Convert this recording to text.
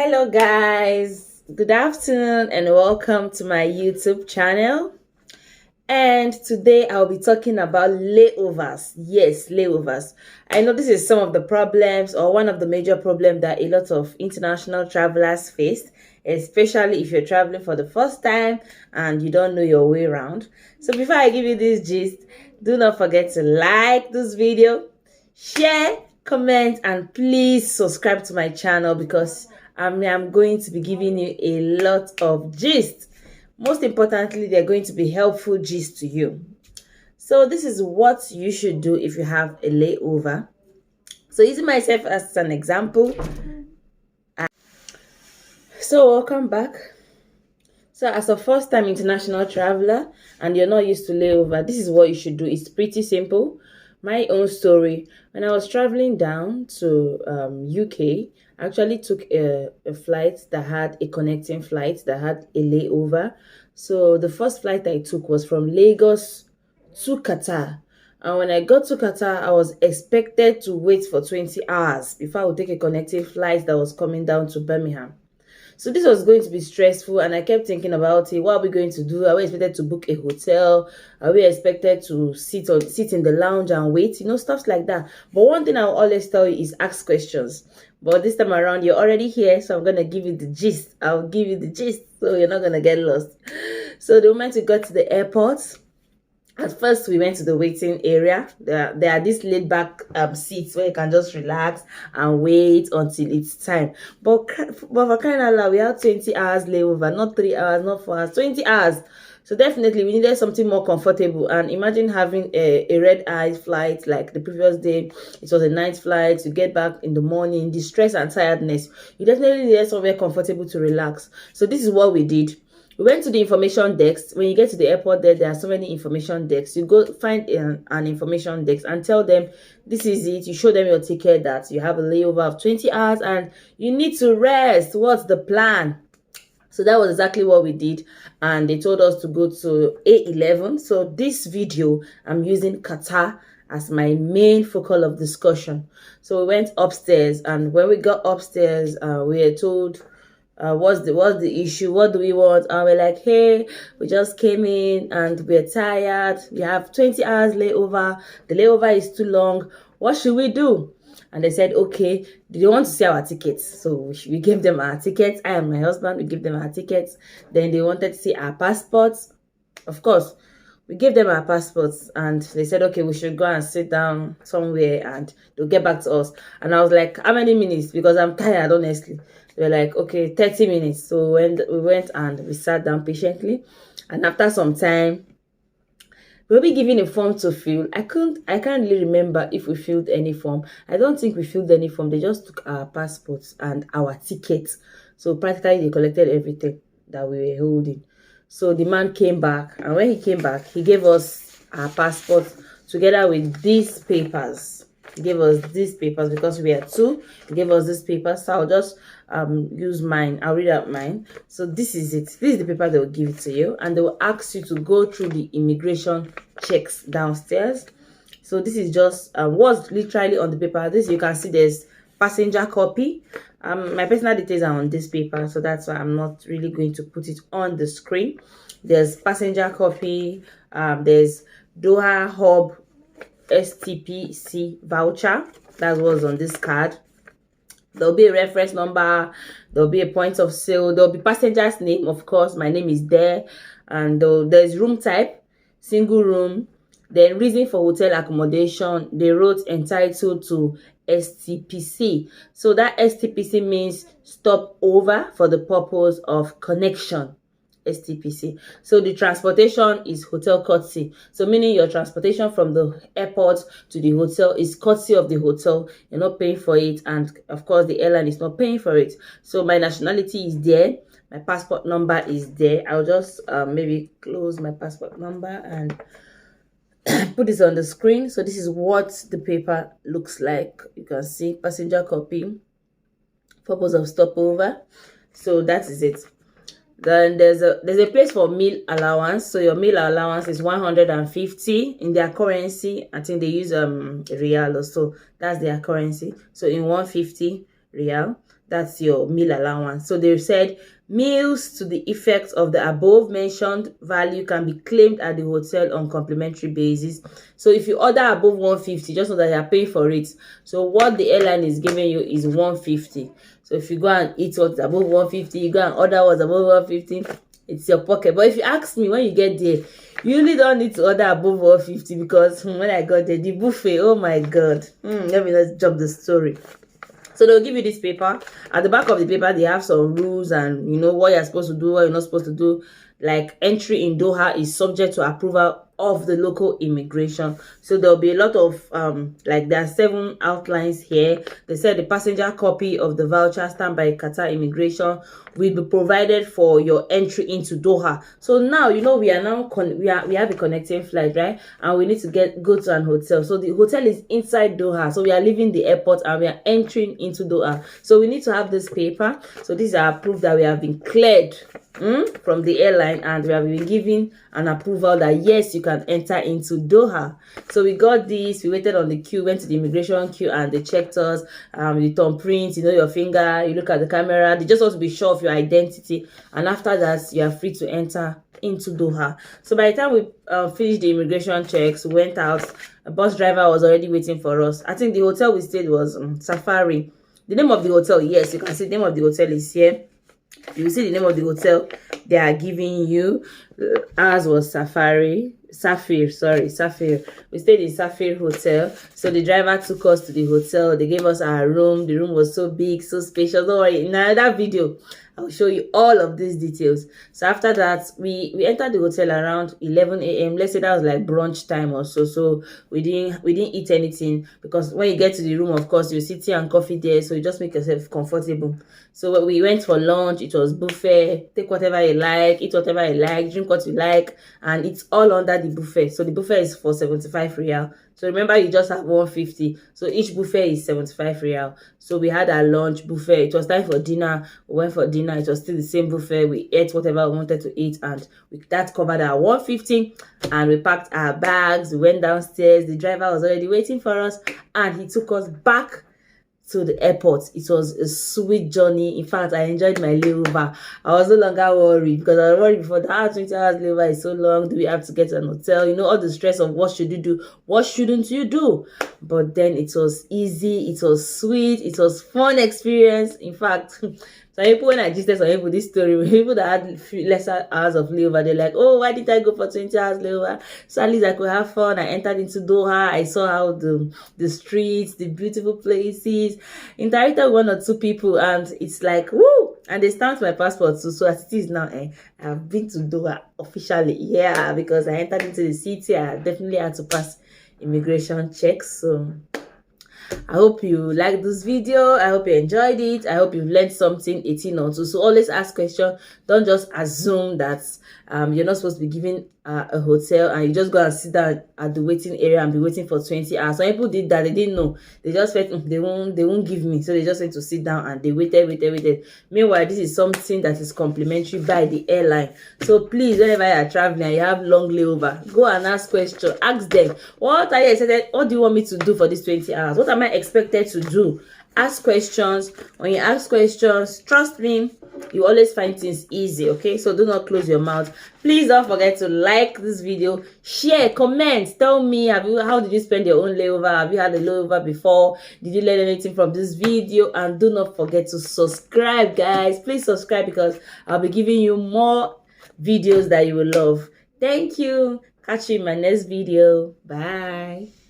Hello guys, good afternoon and welcome to my YouTube channel. And today I'll be talking about layovers. Yes, layovers. I know this is some of the problems or one of the major problems that a lot of international travelers face, especially if you're traveling for the first time and you don't know your way around. So before I give you this gist, do not forget to like this video, share, comment, and please subscribe to my channel because I'm going to be giving you a lot of gist. Most importantly, they're going to be helpful gist to you. So this is what you should do if you have a layover. So using myself as an example. So welcome back. So as a first-time international traveler and you're not used to layover, this is what you should do. It's pretty simple. My own story. When I was traveling down to UK, I actually took a flight that had a connecting flight that had a layover. So the first flight I took was from Lagos to Qatar. And when I got to Qatar, I was expected to wait for 20 hours before I would take a connecting flight that was coming down to Birmingham. So this was going to be stressful, and I kept thinking about it. What are we going to do? Are we expected to book a hotel? Are we expected to sit in the lounge and wait? You know, stuff like that. But one thing I'll always tell you is ask questions. But this time around, you're already here, so I'm going to give you the gist. I'll give you the gist, so you're not going to get lost. So the moment we got to the airport, at first, we went to the waiting area. There are these laid-back seats where you can just relax and wait until it's time. But for crying out loud, we had 20 hours layover, not 3 hours, not 4 hours, 20 hours. So definitely, we needed something more comfortable. And imagine having a red-eye flight like the previous day. It was a night flight. You get back in the morning, the stress and tiredness. You definitely needed somewhere comfortable to relax. So this is what we did. We went to the information desk. When you get to the airport there are so many information desks. You go find an information desk and tell them this is it. You show them your ticket that you have a layover of 20 hours and you need to rest. What's the plan? So that was exactly what we did. And they told us to go to A11. So this video, I'm using Qatar as my main focal of discussion. So we went upstairs, and when we got upstairs, we were told what's the issue, what do we want, and we're like, hey, we just came in and we're tired, we have 20 hours layover, the layover is too long, what should we do? And they said, okay, do you want to see our tickets? So we gave them our tickets. I and my husband, we gave them our tickets. Then they wanted to see our passports. Of course, we gave them our passports, and they said, okay, we should go and sit down somewhere and they'll get back to us. And I was like, how many minutes? Because I'm tired, honestly. They were like, okay, 30 minutes. So when we went and we sat down patiently, and after some time, we'll be given a form to fill. I can't really remember if we filled any form. I don't think we filled any form. They just took our passports and our tickets. So practically they collected everything that we were holding. So the man came back, and when he came back, he gave us our passports together with these papers. He gave us these papers because we had two. He gave us these papers. So I'll just use mine. I'll read out mine. So this is it. This is the paper they will give it to you, and they will ask you to go through the immigration checks downstairs. So this is just what's literally on the paper. This, you can see there's passenger copy. My personal details are on this paper, so that's why I'm not really going to put it on the screen. There's passenger copy. There's DOHA hub STPC voucher. That was on this card. There'll be a reference number. There'll be a point of sale. There'll be passenger's name, of course. My name is there. And there's room type, single room. Then reason for hotel accommodation. They wrote entitled to STPC. So that STPC means stop over for the purpose of connection. STPC. So the transportation is hotel courtesy. So meaning your transportation from the airport to the hotel is courtesy of the hotel. You're not paying for it, and of course the airline is not paying for it. So my nationality is there. My passport number is there. I'll just maybe close my passport number and put this on the screen. So this is what the paper looks like. You can see passenger copy, purpose of stopover. So that is it. Then there's a place for meal allowance. So your meal allowance is 150 in their currency. I think they use real, so that's their currency. So in 150 real. That's your meal allowance. So they said meals to the effect of the above mentioned value can be claimed at the hotel on complimentary basis. So if you order above 150, just know that you are paying for it. So what the airline is giving you is 150. So if you go and eat what's above 150, you go and order what's above 150, it's your pocket. But if you ask me, when you get there, you really don't need to order above 150, because when I got there, the buffet, oh my god. Let me just jump the story. So they'll give you this paper. At the back of the paper, they have some rules and, you know, what you're supposed to do, what you're not supposed to do. Like, entry in Doha is subject to approval of the local immigration. So there'll be a lot of like, there are 7 outlines here. They said the passenger copy of the voucher stamped by Qatar immigration will be provided for your entry into Doha. So now, you know, we are now we have a connecting flight, right? And we need to go to an hotel. So the hotel is inside Doha. So we are leaving the airport and we are entering into Doha. So we need to have this paper. So these are proof that we have been cleared from the airline, and we have been given an approval that yes, you can enter into Doha. So we got this. We waited on the queue, went to the immigration queue, and they checked us. The thumbprint, you know, your finger, you look at the camera. They just want to be sure of your identity, and after that, you are free to enter into Doha. So by the time we finished the immigration checks, we went out. A bus driver was already waiting for us. I think the hotel we stayed was Safari. The name of the hotel, yes, you can see the name of the hotel is here. You see the name of the hotel they are giving you. Ours was Sapphire. We stayed in Sapphire Hotel. So the driver took us to the hotel. They gave us our room. The room was so big, so spacious. Don't worry, in another video I'll show you all of these details. So after that, we entered the hotel around 11 a.m. Let's say that was like brunch time or so. So we didn't eat anything, because when you get to the room, of course, you see tea and coffee there. So you just make yourself comfortable. So we went for lunch. It was buffet. Take whatever you like, eat whatever you like, drink what you like, and it's all under the buffet. So the buffet is for 75 riyal. So remember, you just have 150. So each buffet is 75 riyal. So we had our lunch buffet. It was time for dinner. We went for dinner. It was still the same buffet. We ate whatever we wanted to eat, and that covered our 150. And we packed our bags. We went downstairs. The driver was already waiting for us, and he took us back to the airport. It was a sweet journey. In fact, I enjoyed my layover. I was no longer worried, because I was worried before that 20 hours layover is so long. Do we have to get to an hotel? You know, all the stress of what should you do, what shouldn't you do? But then it was easy, it was sweet, it was fun experience. In fact, some people, when I just tell some people this story, people that had lesser hours of layover, they're like, oh, why did I go for 20 hours layover? So at least I could have fun. I entered into Doha. I saw how the streets, the beautiful places. Interacted with 1 or 2 people, and it's like, woo! And they stamped my passport too. So as it is now, I've been to Doha officially. Yeah, because I entered into the city. I definitely had to pass immigration checks. So I hope you liked this video. I hope you enjoyed it. I hope you've learned something 18 or 2. So always ask questions. Don't just assume that you're not supposed to be given a hotel and you just go and sit down at the waiting area and be waiting for 20 hours. Some people did that. They didn't know. They just felt they won't give me. So they just went to sit down and they waited. Meanwhile, this is something that is complimentary by the airline. So please, whenever you are traveling and you have long layover, go and ask questions. Ask them, what are you excited? What do you want me to do for these 20 hours? What am I expected to do? Ask questions. When you ask questions, trust me, you always find things easy. Okay, so do not close your mouth. Please don't forget to like this video, share, comment, tell me, how did you spend your own layover? Have you had a layover before? Did you learn anything from this video? And do not forget to subscribe, guys. Please subscribe, because I'll be giving you more videos that you will love. Thank you. Catch you in my next video. Bye.